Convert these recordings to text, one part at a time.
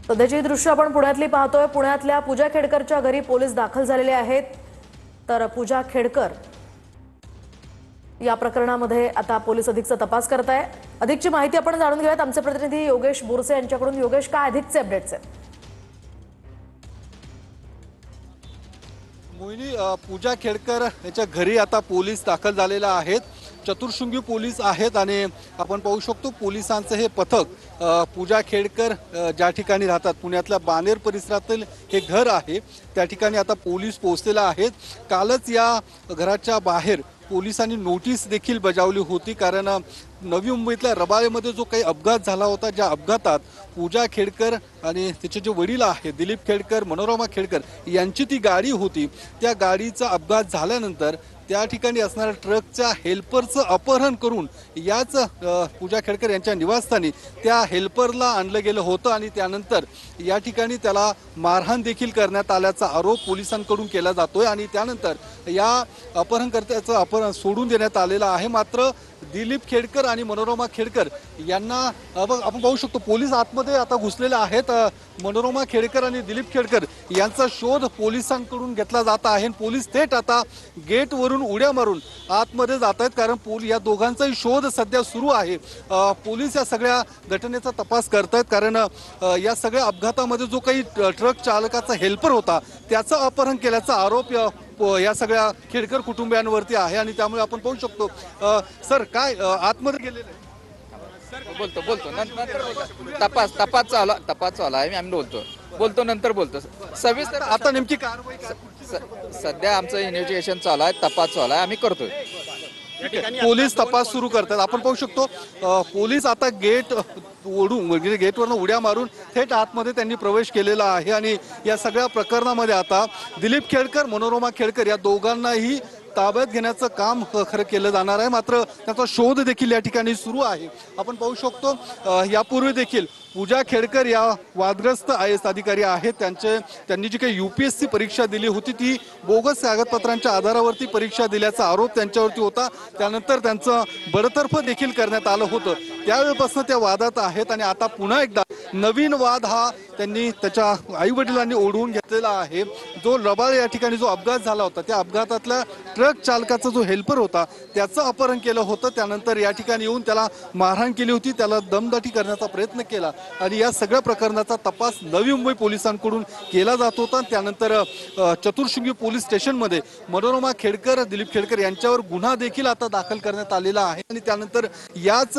सध्याची दृश्य आपण पुण्यातली पाहतोय। पुण्यातल्या पूजा खेडकरच्या घरी पोलीस दाखल झालेले आहेत। तर पूजा खेडकर या प्रकरणामध्ये आता पोलीस अधिकचा तपास करत आहे। अधिकची माहिती आपण जाणून घेऊयात आमचे प्रतिनिधी योगेश बोरसे यांच्याकडून। योगेश, काय अधिकचे अपडेट्स आहेत? मोहिनी, पूजा खेडकर यांच्या घरी आता पोलीस दाखल झालेला आहेत। चतुर्शृंगी पोलीस आहेत आणि आपण पाहू शकतो पोलिसांचं हे पथक पूजा खेडकर ज्या ठिकाणी राहतात पुण्यातल्या बानेर परिसरातील हे घर आहे त्या ठिकाणी आता पोलीस पोहोचलेला आहेत। कालच या घराच्या बाहेर पोलिसांनी नोटीस देखील बजावली होती, कारण नवी मुंबईतल्या रबाळेमध्ये जो काही अपघात झाला होता, ज्या अपघातात पूजा खेडकर आणि त्याचे जे वडील आहेत दिलीप खेडकर, मनोरमा खेडकर यांची ती गाडी होती, त्या गाडीचा अपघात झाल्यानंतर त्या ठिकाणी असणाऱ्या ट्रकच्या हेल्परचं अपहरण करून याच पूजा खेडकर यांच्या निवासस्थानी त्या हेल्परला आणलं गेलं होतं आणि त्यानंतर या ठिकाणी त्याला मारहाण देखील करण्यात आल्याचा आरोप पोलिसांकडून केला जातोय आणि त्यानंतर या अपहरणकर्त्याचं अपहरण सोडून देण्यात आलेलं आहे। मात्र दिलीप खेडकर आणि मनोरमा खेडकर यांना आपण पाहू शकतो पोलीस आतमध्ये आता घुसलेले आहेत। मनोरमा खेडकर आणि दिलीप खेडकर यांचा शोध पोलिसांकडून घेतला जात आहे। पोलीस थेट आता गेटवरून उड्या मारून आतमध्ये जात आहेत, कारण या दोघांचाही शोध सध्या सुरू आहे। पोलीस या सगळ्या घटनेचा तपास करत आहेत, कारण या सगळ्या अपघातामध्ये जो काही ट्रक चालकाचा हेल्पर होता त्याचं अपहरण केल्याचा आरोप या सगळ्या खेडकर कुटुंबियांवरती आहे आणि त्यामुळे आपण पाहू शकतो। सर, काय आतमध्ये गेलेलं आहे? बोलतो नंतर तपास चालू आहे। आम्ही बोलतो नंतर बोलतो सविस्तर। आता नेमकी कारवाई सध्या आमचं इन्व्हेस्टिगेशन चालू आहे, तपास चालू आहे, आम्ही करतोय। पोलीस तपास सुरू करतात। आपण पाहू शकतो पोलीस आता गेट ओढून गेटवरनं उड्या मारून थेट आतमध्ये त्यांनी प्रवेश केलेला आहे आणि या सगळ्या प्रकरणामध्ये आता दिलीप खेडकर, मनोरमा खेडकर या दोघांनाही ताब्यात घेण्याचं काम खरं केलं जाणार आहे। मात्र त्याचा शोध देखील या ठिकाणी सुरू आहे। आपण पाहू शकतो यापूर्वी देखील पूजा खेडकर या वादग्रस्त IAS अधिकारी आहेत, त्यांनी जी काही UPSC परीक्षा दिली होती ती बोगस कागदपत्रांच्या आधारावरती परीक्षा दिल्याचा आरोप त्यांच्यावरती होता। त्यानंतर त्यांचं बडतर्फ देखील करण्यात आलं होतं। त्यावेळेपासून त्या वादात आहेत आणि आता पुन्हा एकदा नवीन वाद हा त्यांनी त्याच्या आई वडिलांनी ओढवून घेतलेला आहे। जो रबाळे या ठिकाणी जो अपघात झाला होता त्या अपघातातल्या ट्रक चालकाचा जो हेल्पर होता त्याचं अपहरण केलं होतं, त्यानंतर या ठिकाणी येऊन त्याला मारहाण केली होती, त्याला दमदाटी करण्याचा प्रयत्न केला आणि या सगळ्या प्रकरणाचा तपास नवी मुंबई पोलिसांकडून केला जात होता। त्यानंतर चतुर्शृंगी पोलीस स्टेशनमध्ये मनोरमा खेडकर, दिलीप खेडकर यांच्यावर गुन्हा देखील आता दाखल करण्यात आलेला आहे आणि त्यानंतर याच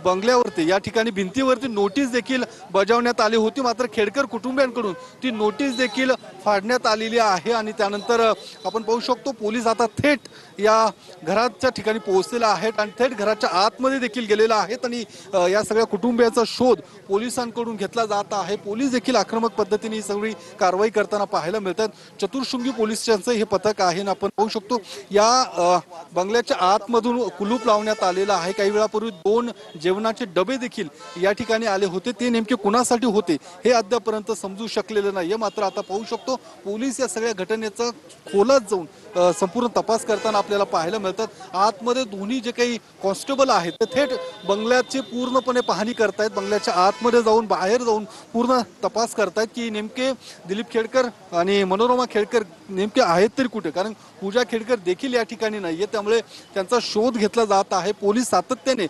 बंगल्यावरती या ठिकाणी भिंतीवरती नोटीस देखील बजावण्यात आली होती। मात्र खेडकर कुटुंबियांकडून ती नोटीस देखील फाडण्यात आलेली आहे आणि त्यानंतर आपण पाहू शकतो पोलीस आता थेट या घराच्या ठिकाणी पोहोचलेला आहेत आणि थेट घराच्या आतमध्ये देखील गेलेला आहेत आणि या सगळ्या कुटुंबियाचा शोध पोलिसांकडून घेतला जात आहे। पोलीस देखील आक्रमक पद्धतीने ही सगळी कारवाई करताना पाहायला मिळतात। चतुर्शृंगी पोलीस स्टेशनचं हे पथक आहे आणि आपण पाहू शकतो या बंगल्याच्या आतमधून कुलूप लावण्यात आलेलं आहे। काही वेळापूर्वी 2 जेवणाचे डबे देखील या ठिकाणी आले होते, ते नेमके कुणासाठी होते हे अद्यापर्यंत समजू शकलेलं नाहीये। मात्र आता पाहू शकतो पोलीस या सगळ्या घटनेचा खोलात जाऊन संपूर्ण तपास करताना आपल्याला पाहायला मिळतात। आतमध्ये दोन्ही जे काही कॉन्स्टेबल आहेत ते थेट बंगल्याची पूर्णपणे पाहणी करतायत, बंगल्याच्या आतमध्ये जाऊन बाहेर जाऊन पूर्ण तपास करतायत की नेमके दिलीप खेडकर आणि मनोरमा खेडकर नेमके आहेत तरी कुठे, कारण पूजा खेडकर देखील या ठिकाणी नाहीये, त्यामुळे त्यांचा शोध घेतला जात आहे। पोलीस सातत्याने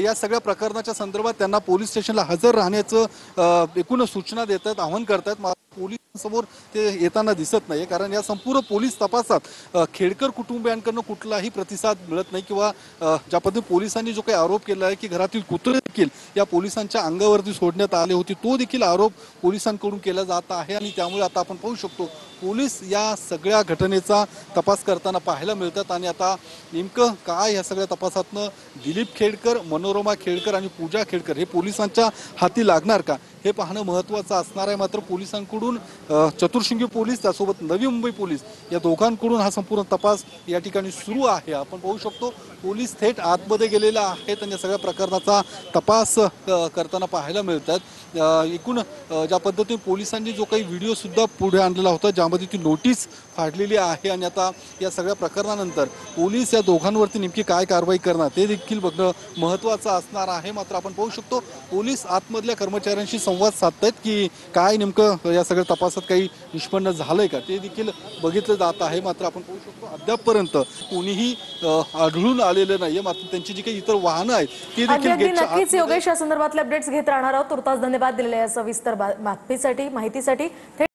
या सगळ्या प्रकरणाच्या संदर्भात त्यांना पोलीस स्टेशनला हजर राहण्याचं एकूण सूचना देत आहेत, आवाहन करतायत। पोलिसांसमोर ते येताना दिसत नाही, कारण या संपूर्ण पोलीस तपासात खेडकर कुटुंबियांकडून कुठलाही प्रतिसाद मिळत नाही किंवा ज्या पद्धतीने पोलिसांनी जो काही आरोप केला आहे की घरातील कुत्रे देखील या पोलिसांच्या अंगावरती सोडण्यात आले होते तो देखील आरोप पोलिसांकडून केला जात आहे आणि त्यामुळे आता आपण पाहू शकतो पोलीस या सगळ्या घटनेचा तपास करताना पाहायला मिळतात आणि आता नेमकं काय या सगळ्या तपासातनं दिलीप खेडकर, मनोरमा खेडकर आणि पूजा खेडकर हे पोलिसांच्या हाती लागणार का हे पाहणं महत्त्वाचं असणार आहे। मात्र पोलिसांकडून चतुर्शृंगी पोलीस त्यासोबत नवी मुंबई पोलीस या दोघांकडून हा संपूर्ण तपास या ठिकाणी सुरू आहे। आपण पाहू शकतो पोलीस थेट आतमध्ये गेलेला आहेत आणि या सगळ्या प्रकरणाचा तपास करताना पाहायला मिळतात। एकूण ज्या पद्धतीने पोलिसांनी जो काही व्हिडिओ सुद्धा पुढे आणलेला होता ज्यामध्ये ती नोटीस फाडलेली आहे आणि आता या सगळ्या प्रकरणानंतर पोलीस या दोघांवरती नेमकी काय कारवाई करणार ते देखील बघणं महत्त्वाचं असणार आहे। मात्र आपण पाहू शकतो पोलीस आतमधल्या कर्मचाऱ्यांशी संवाद साधतायत की काय नेमकं या सगळ्या तपासात काही निष्पन्न झालंय का ते देखील बघितलं जात आहे। मात्र आपण पाहू शकतो अद्यापपर्यंत कोणीही आढळून आलेलं नाहीये। मात्र त्यांची जी काही इतर वाहनं आहेत ती देखील अगदी गेटच्या नक्कीच आतमध्ये योगेश या संदर्भातले अपडेट्स घेत राहणार आहोत। तुर्तास धन्यवाद दिलेल्या या सविस्तर माहितीसाठी।